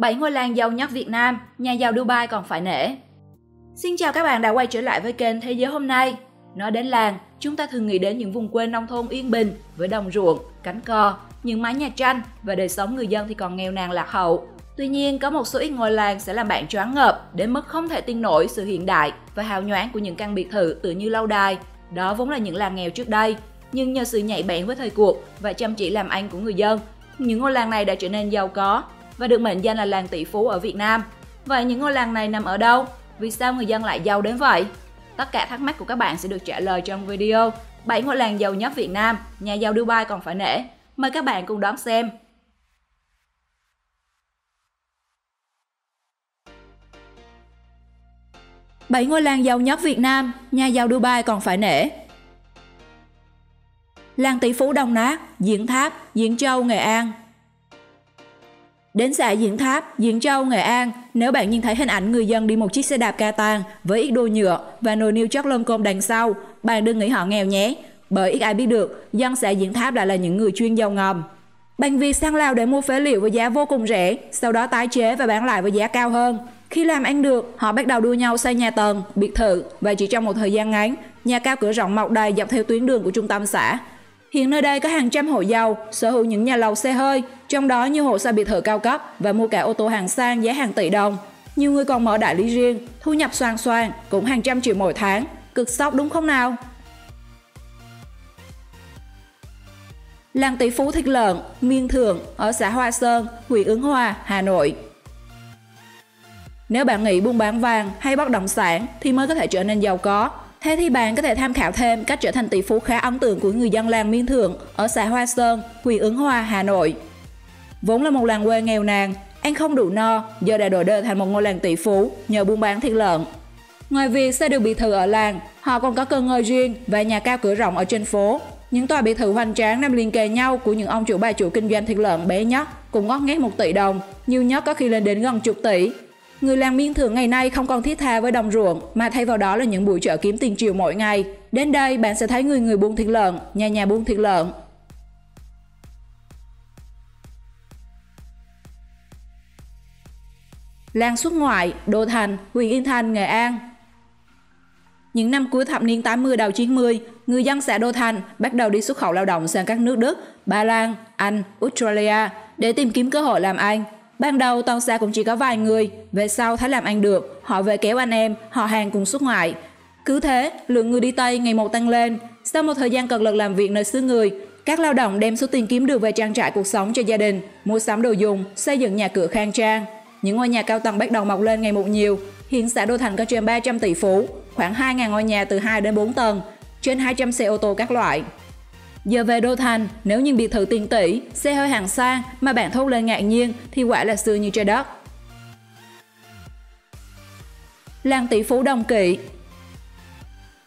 7 ngôi làng giàu nhất Việt Nam, nhà giàu Dubai còn phải nể. Xin chào các bạn đã quay trở lại với kênh Thế giới hôm nay. Nói đến làng, chúng ta thường nghĩ đến những vùng quê nông thôn yên bình với đồng ruộng, cánh cò, những mái nhà tranh và đời sống người dân thì còn nghèo nàn lạc hậu. Tuy nhiên, có một số ít ngôi làng sẽ làm bạn choáng ngợp đến mức không thể tin nổi sự hiện đại và hào nhoáng của những căn biệt thự tựa như lâu đài. Đó vốn là những làng nghèo trước đây, nhưng nhờ sự nhạy bén với thời cuộc và chăm chỉ làm ăn của người dân, những ngôi làng này đã trở nên giàu có và được mệnh danh là làng tỷ phú ở Việt Nam. Vậy những ngôi làng này nằm ở đâu? Vì sao người dân lại giàu đến vậy? Tất cả thắc mắc của các bạn sẽ được trả lời trong video 7 ngôi làng giàu nhất Việt Nam, nhà giàu Dubai còn phải nể. Mời các bạn cùng đón xem. Bảy ngôi làng giàu nhất Việt Nam, nhà giàu Dubai còn phải nể. Làng tỷ phú Đồng Nát, Diễn Tháp, Diễn Châu, Nghệ An. Đến xã Diễn Tháp, Diễn Châu, Nghệ An, nếu bạn nhìn thấy hình ảnh người dân đi một chiếc xe đạp ca tàng với ít đôi nhựa và nồi niêu chất lông côm đằng sau, bạn đừng nghĩ họ nghèo nhé, bởi ít ai biết được dân xã Diễn Tháp lại là những người chuyên giàu ngầm. Bằng việc sang Lào để mua phế liệu với giá vô cùng rẻ, sau đó tái chế và bán lại với giá cao hơn. Khi làm ăn được, họ bắt đầu đua nhau xây nhà tầng, biệt thự và chỉ trong một thời gian ngắn, nhà cao cửa rộng mọc đầy dọc theo tuyến đường của trung tâm xã. Hiện nơi đây có hàng trăm hộ giàu sở hữu những nhà lầu xe hơi, trong đó nhiều hộ xây biệt thự cao cấp và mua cả ô tô hàng sang giá hàng tỷ đồng. Nhiều người còn mở đại lý riêng, thu nhập xoàng xoàng, cũng hàng trăm triệu mỗi tháng. Cực sốc đúng không nào? Làng tỷ phú thịt lợn, Miên Thượng ở xã Hoa Sơn, huyện Ứng Hòa, Hà Nội. Nếu bạn nghĩ buôn bán vàng hay bất động sản thì mới có thể trở nên giàu có, thế thì bạn có thể tham khảo thêm cách trở thành tỷ phú khá ấn tượng của người dân làng Miên Thượng ở xã Hoa Sơn, huyện Ứng Hòa, Hà Nội. Vốn là một làng quê nghèo nàn, ăn không đủ no, giờ đã đổi đời thành một ngôi làng tỷ phú nhờ buôn bán thịt lợn. Ngoài việc xây được biệt thự ở làng, họ còn có cơ ngơi riêng và nhà cao cửa rộng ở trên phố. Những tòa biệt thự hoành tráng nằm liền kề nhau của những ông chủ bà chủ kinh doanh thịt lợn bé nhất cũng ngót nghét 1 tỷ đồng, nhiều nhất có khi lên đến gần chục tỷ. Người làng Miên Thượng ngày nay không còn thiết tha với đồng ruộng mà thay vào đó là những buổi chợ kiếm tiền triệu mỗi ngày. Đến đây bạn sẽ thấy người người buôn thịt lợn, nhà nhà buôn thịt lợn. Làng xuất ngoại, Đô Thành, huyện Yên Thành, Nghệ An. Những năm cuối thập niên 80 đầu 90, người dân xã Đô Thành bắt đầu đi xuất khẩu lao động sang các nước Đức, Ba Lan, Anh, Australia để tìm kiếm cơ hội làm ăn. Ban đầu toàn xã cũng chỉ có vài người, về sau thấy làm ăn được, họ về kéo anh em, họ hàng cùng xuất ngoại. Cứ thế, lượng người đi Tây ngày một tăng lên. Sau một thời gian cật lực làm việc nơi xứ người, các lao động đem số tiền kiếm được về trang trải cuộc sống cho gia đình, mua sắm đồ dùng, xây dựng nhà cửa khang trang. Những ngôi nhà cao tầng bắt đầu mọc lên ngày một nhiều. Hiện xã Đô Thành có trên 300 tỷ phú, khoảng 2.000 ngôi nhà từ 2 đến 4 tầng, trên 200 xe ô tô các loại. Giờ về Đô Thành, nếu nhìn biệt thự tiền tỷ, xe hơi hạng sang mà bạn thốt lên ngạc nhiên thì quả là xưa như trời đất. Làng tỷ phú Đồng Kỵ.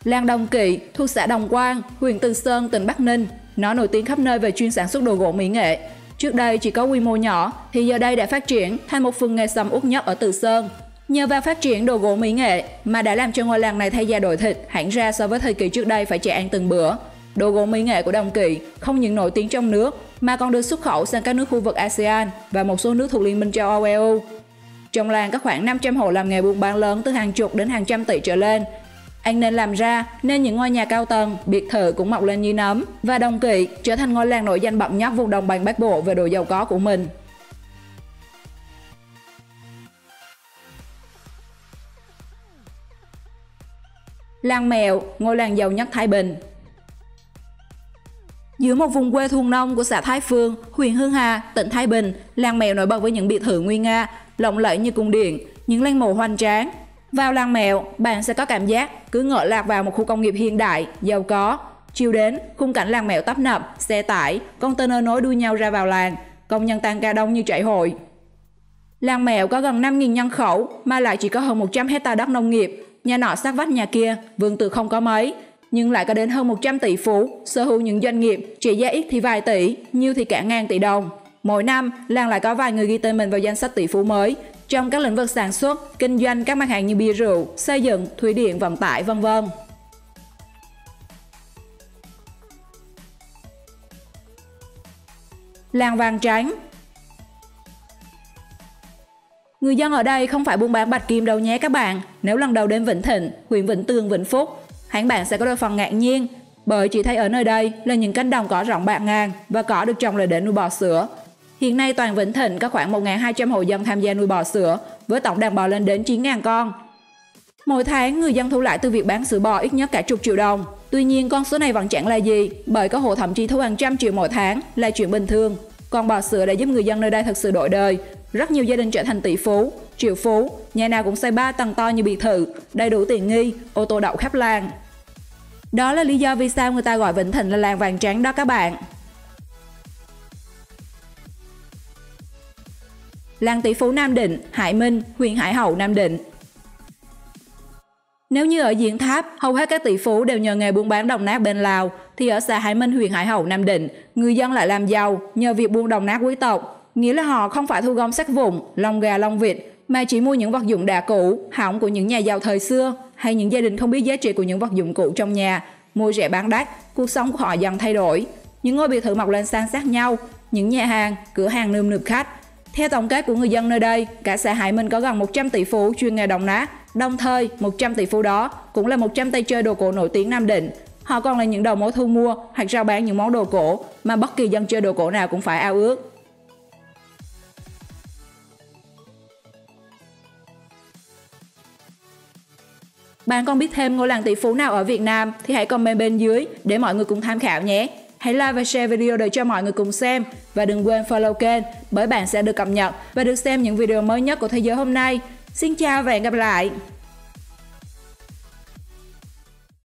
Làng Đồng Kỵ thuộc xã Đồng Quang, huyện Từ Sơn, tỉnh Bắc Ninh. Nó nổi tiếng khắp nơi về chuyên sản xuất đồ gỗ mỹ nghệ. Trước đây chỉ có quy mô nhỏ thì giờ đây đã phát triển thành một phường nghề sầm uất nhất ở Từ Sơn. Nhờ vào phát triển đồ gỗ mỹ nghệ mà đã làm cho ngôi làng này thay da đổi thịt hẳn ra so với thời kỳ trước đây phải chạy ăn từng bữa. Đồ gỗ mỹ nghệ của Đồng Kỵ không những nổi tiếng trong nước mà còn được xuất khẩu sang các nước khu vực ASEAN và một số nước thuộc Liên minh châu Âu EU. Trong làng có khoảng 500 hộ làm nghề buôn bán lớn từ hàng chục đến hàng trăm tỷ trở lên. Ăn nên làm ra nên những ngôi nhà cao tầng, biệt thự cũng mọc lên như nấm và Đồng Kỵ trở thành ngôi làng nổi danh bậc nhất vùng đồng bằng Bắc Bộ về độ giàu có của mình. Làng Mẹo, ngôi làng giàu nhất Thái Bình. Giữa một vùng quê thuần nông của xã Thái Phương, huyện Hưng Hà, tỉnh Thái Bình, làng Mẹo nổi bật với những biệt thự nguy nga, lộng lẫy như cung điện, những lăng mộ hoành tráng. Vào làng Mẹo, bạn sẽ có cảm giác cứ ngỡ lạc vào một khu công nghiệp hiện đại, giàu có. Chiều đến, khung cảnh làng Mẹo tấp nập, xe tải, container nối đuôi nhau ra vào làng, công nhân tăng ca đông như chảy hội. Làng Mẹo có gần 5.000 nhân khẩu mà lại chỉ có hơn 100 hectare đất nông nghiệp, nhà nọ sát vách nhà kia, vườn tược không có mấy, nhưng lại có đến hơn 100 tỷ phú, sở hữu những doanh nghiệp trị giá ít thì vài tỷ, nhiều thì cả ngàn tỷ đồng. Mỗi năm, làng lại có vài người ghi tên mình vào danh sách tỷ phú mới trong các lĩnh vực sản xuất, kinh doanh các mặt hàng như bia rượu, xây dựng, thủy điện, vận tải, v.v. Làng Vàng Tránh. Người dân ở đây không phải buôn bán bạch kim đâu nhé các bạn. Nếu lần đầu đến Vĩnh Thịnh, huyện Vĩnh Tường, Vĩnh Phúc, hẳn bạn sẽ có đôi phần ngạc nhiên, bởi chỉ thấy ở nơi đây là những cánh đồng cỏ rộng bạt ngàn và cỏ được trồng để nuôi bò sữa. Hiện nay toàn Vĩnh Thịnh có khoảng 1.200 hộ dân tham gia nuôi bò sữa, với tổng đàn bò lên đến 9.000 con. Mỗi tháng, người dân thu lại từ việc bán sữa bò ít nhất cả chục triệu đồng. Tuy nhiên, con số này vẫn chẳng là gì, bởi có hộ thậm chí thu hàng trăm triệu mỗi tháng là chuyện bình thường. Còn bò sữa đã giúp người dân nơi đây thật sự đổi đời. Rất nhiều gia đình trở thành tỷ phú, triệu phú, nhà nào cũng xây 3 tầng to như biệt thự, đầy đủ tiện nghi, ô tô đậu khắp làng. Đó là lý do vì sao người ta gọi Vĩnh Thịnh là làng vàng trắng đó các bạn. Làng tỷ phú Nam Định, Hải Minh, huyện Hải Hậu, Nam Định. Nếu như ở Diễn Tháp, hầu hết các tỷ phú đều nhờ nghề buôn bán đồng nát bên Lào, thì ở xã Hải Minh, huyện Hải Hậu, Nam Định, người dân lại làm giàu nhờ việc buôn đồng nát quý tộc. Nghĩa là họ không phải thu gom sắt vụn, lông gà, lông vịt, mà chỉ mua những vật dụng đã cũ, hỏng của những nhà giàu thời xưa, hay những gia đình không biết giá trị của những vật dụng cũ trong nhà, mua rẻ bán đắt, cuộc sống của họ dần thay đổi. Những ngôi biệt thự mọc lên san sát nhau, những nhà hàng, cửa hàng nườm nượp khách. Theo tổng kết của người dân nơi đây, cả xã Hải Minh có gần 100 tỷ phú chuyên nghề đồng nát. Đồng thời, 100 tỷ phú đó cũng là 100 tay chơi đồ cổ nổi tiếng Nam Định. Họ còn là những đầu mối thu mua hoặc rao bán những món đồ cổ mà bất kỳ dân chơi đồ cổ nào cũng phải ao ước. Bạn còn biết thêm ngôi làng tỷ phú nào ở Việt Nam thì hãy comment bên dưới để mọi người cùng tham khảo nhé. Hãy like và share video để cho mọi người cùng xem. Và đừng quên follow kênh bởi bạn sẽ được cập nhật và được xem những video mới nhất của thế giới hôm nay. Xin chào và hẹn gặp lại!